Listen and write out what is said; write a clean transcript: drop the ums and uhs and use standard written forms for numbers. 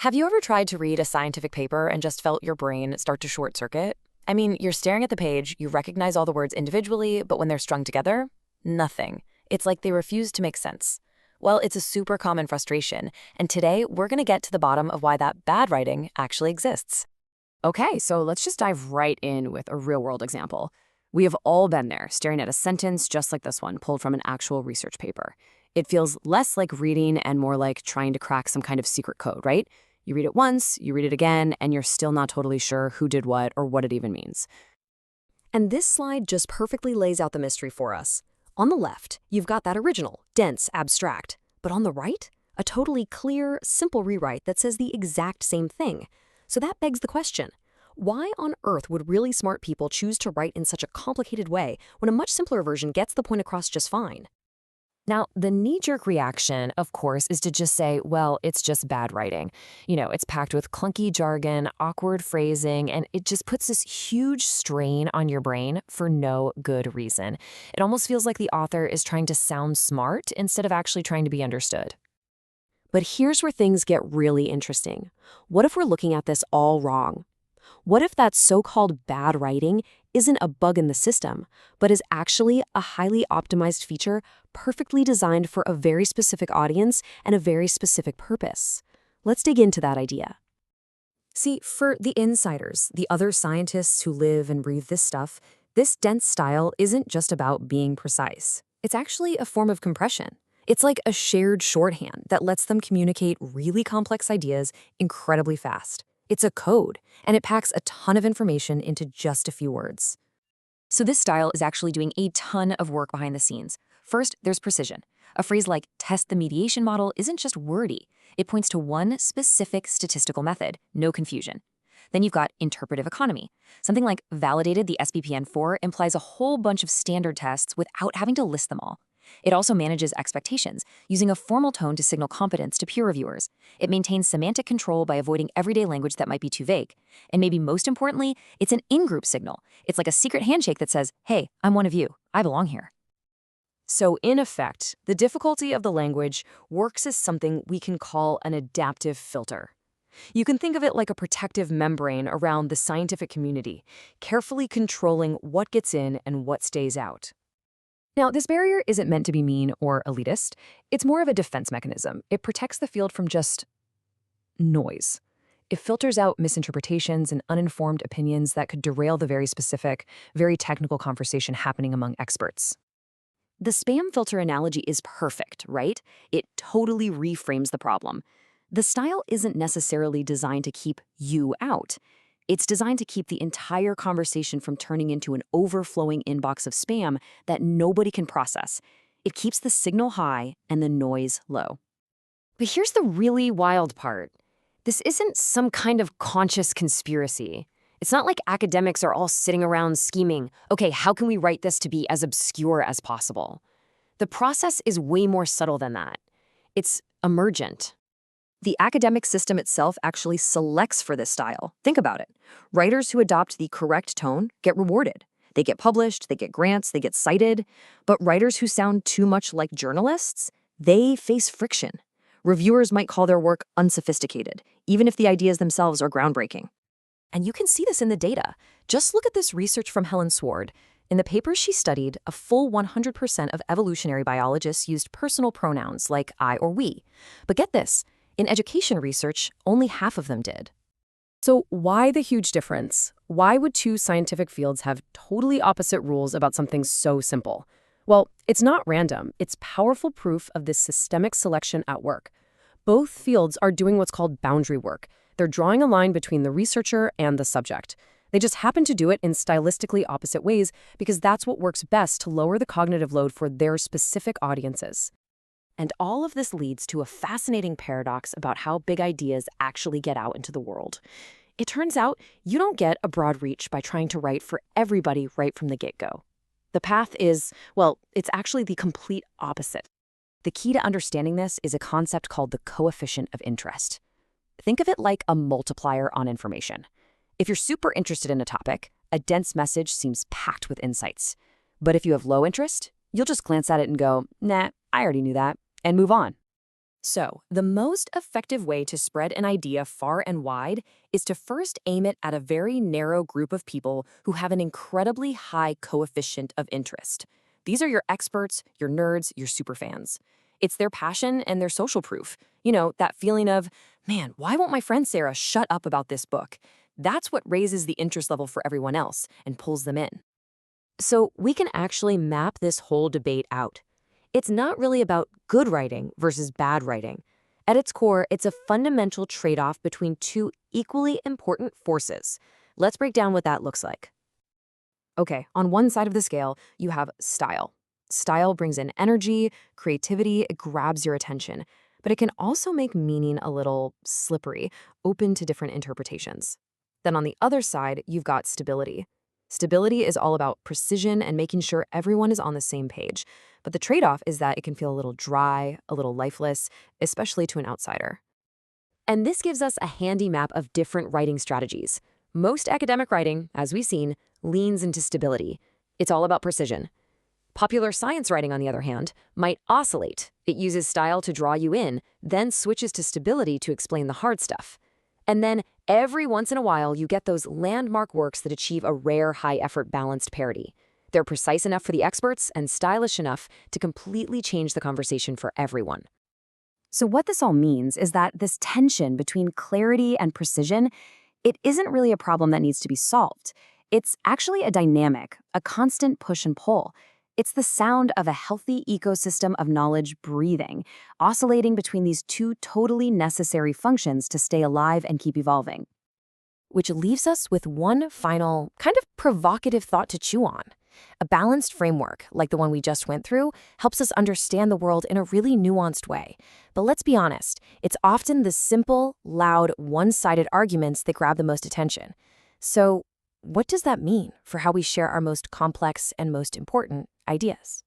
Have you ever tried to read a scientific paper and just felt your brain start to short circuit? I mean, you're staring at the page, you recognize all the words individually, but when they're strung together, nothing. It's like they refuse to make sense. Well, it's a super common frustration, and today we're going to get to the bottom of why that bad writing actually exists. Okay, so let's just dive right in with a real-world example. We have all been there, staring at a sentence just like this one, pulled from an actual research paper. It feels less like reading and more like trying to crack some kind of secret code, right? You read it once, you read it again, and you're still not totally sure who did what or what it even means. And this slide just perfectly lays out the mystery for us. On the left, you've got that original, dense, abstract. But on the right, a totally clear, simple rewrite that says the exact same thing. So that begs the question, why on earth would really smart people choose to write in such a complicated way when a much simpler version gets the point across just fine? Now, the knee-jerk reaction, of course, is to just say, well, it's just bad writing. It's packed with clunky jargon, awkward phrasing, and it just puts this huge strain on your brain for no good reason. It almost feels like the author is trying to sound smart instead of actually trying to be understood. But here's where things get really interesting. What if we're looking at this all wrong? What if that so-called bad writing isn't a bug in the system, but is actually a highly optimized feature perfectly designed for a very specific audience and a very specific purpose? Let's dig into that idea. See, for the insiders, the other scientists who live and breathe this stuff, this dense style isn't just about being precise. It's actually a form of compression. It's like a shared shorthand that lets them communicate really complex ideas incredibly fast. It's a code, and it packs a ton of information into just a few words. So this style is actually doing a ton of work behind the scenes. First, there's precision. A phrase like test the mediation model isn't just wordy. It points to one specific statistical method, no confusion. Then you've got interpretive economy. Something like validated the SBPN4 implies a whole bunch of standard tests without having to list them all. It also manages expectations, using a formal tone to signal competence to peer reviewers. It maintains semantic control by avoiding everyday language that might be too vague. And maybe most importantly, it's an in-group signal. It's like a secret handshake that says, hey, I'm one of you. I belong here. So in effect, the difficulty of the language works as something we can call an adaptive filter. You can think of it like a protective membrane around the scientific community, carefully controlling what gets in and what stays out. Now, this barrier isn't meant to be mean or elitist. It's more of a defense mechanism. It protects the field from just noise. It filters out misinterpretations and uninformed opinions that could derail the very specific, very technical conversation happening among experts. The spam filter analogy is perfect, right? It totally reframes the problem. The style isn't necessarily designed to keep you out. It's designed to keep the entire conversation from turning into an overflowing inbox of spam that nobody can process. It keeps the signal high and the noise low. But here's the really wild part. This isn't some kind of conscious conspiracy. It's not like academics are all sitting around scheming, okay, how can we write this to be as obscure as possible? The process is way more subtle than that. It's emergent. The academic system itself actually selects for this style. Think about it. Writers who adopt the correct tone get rewarded. They get published, they get grants, they get cited. But writers who sound too much like journalists, they face friction. Reviewers might call their work unsophisticated, even if the ideas themselves are groundbreaking. And you can see this in the data. Just look at this research from Helen Sward. In the papers she studied, a full 100% of evolutionary biologists used personal pronouns like I or we. But get this. In education research, only half of them did. So why the huge difference? Why would two scientific fields have totally opposite rules about something so simple? Well, it's not random. It's powerful proof of this systemic selection at work. Both fields are doing what's called boundary work. They're drawing a line between the researcher and the subject. They just happen to do it in stylistically opposite ways because that's what works best to lower the cognitive load for their specific audiences. And all of this leads to a fascinating paradox about how big ideas actually get out into the world. It turns out you don't get a broad reach by trying to write for everybody right from the get-go. The path is, well, it's actually the complete opposite. The key to understanding this is a concept called the coefficient of interest. Think of it like a multiplier on information. If you're super interested in a topic, a dense message seems packed with insights. But if you have low interest, you'll just glance at it and go, nah, I already knew that, and move on. So, the most effective way to spread an idea far and wide is to first aim it at a very narrow group of people who have an incredibly high coefficient of interest. These are your experts, your nerds, your superfans. It's their passion and their social proof. You know, that feeling of, man, why won't my friend Sarah shut up about this book? That's what raises the interest level for everyone else and pulls them in. So, we can actually map this whole debate out. It's not really about good writing versus bad writing. At its core, it's a fundamental trade-off between two equally important forces. Let's break down what that looks like. Okay, on one side of the scale, you have style. Style brings in energy, creativity, it grabs your attention, but it can also make meaning a little slippery, open to different interpretations. Then on the other side, you've got stability. Stability is all about precision and making sure everyone is on the same page. But the trade-off is that it can feel a little dry, a little lifeless, especially to an outsider. And this gives us a handy map of different writing strategies. Most academic writing, as we've seen, leans into stability. It's all about precision. Popular science writing, on the other hand, might oscillate. It uses style to draw you in, then switches to stability to explain the hard stuff. And then, every once in a while, you get those landmark works that achieve a rare, high-effort, balanced parody. They're precise enough for the experts and stylish enough to completely change the conversation for everyone. So what this all means is that this tension between clarity and precision, it isn't really a problem that needs to be solved. It's actually a dynamic, a constant push and pull. It's the sound of a healthy ecosystem of knowledge breathing, oscillating between these two totally necessary functions to stay alive and keep evolving. Which leaves us with one final, kind of provocative thought to chew on. A balanced framework, like the one we just went through, helps us understand the world in a really nuanced way. But let's be honest, it's often the simple, loud, one-sided arguments that grab the most attention. So, what does that mean for how we share our most complex and most important ideas?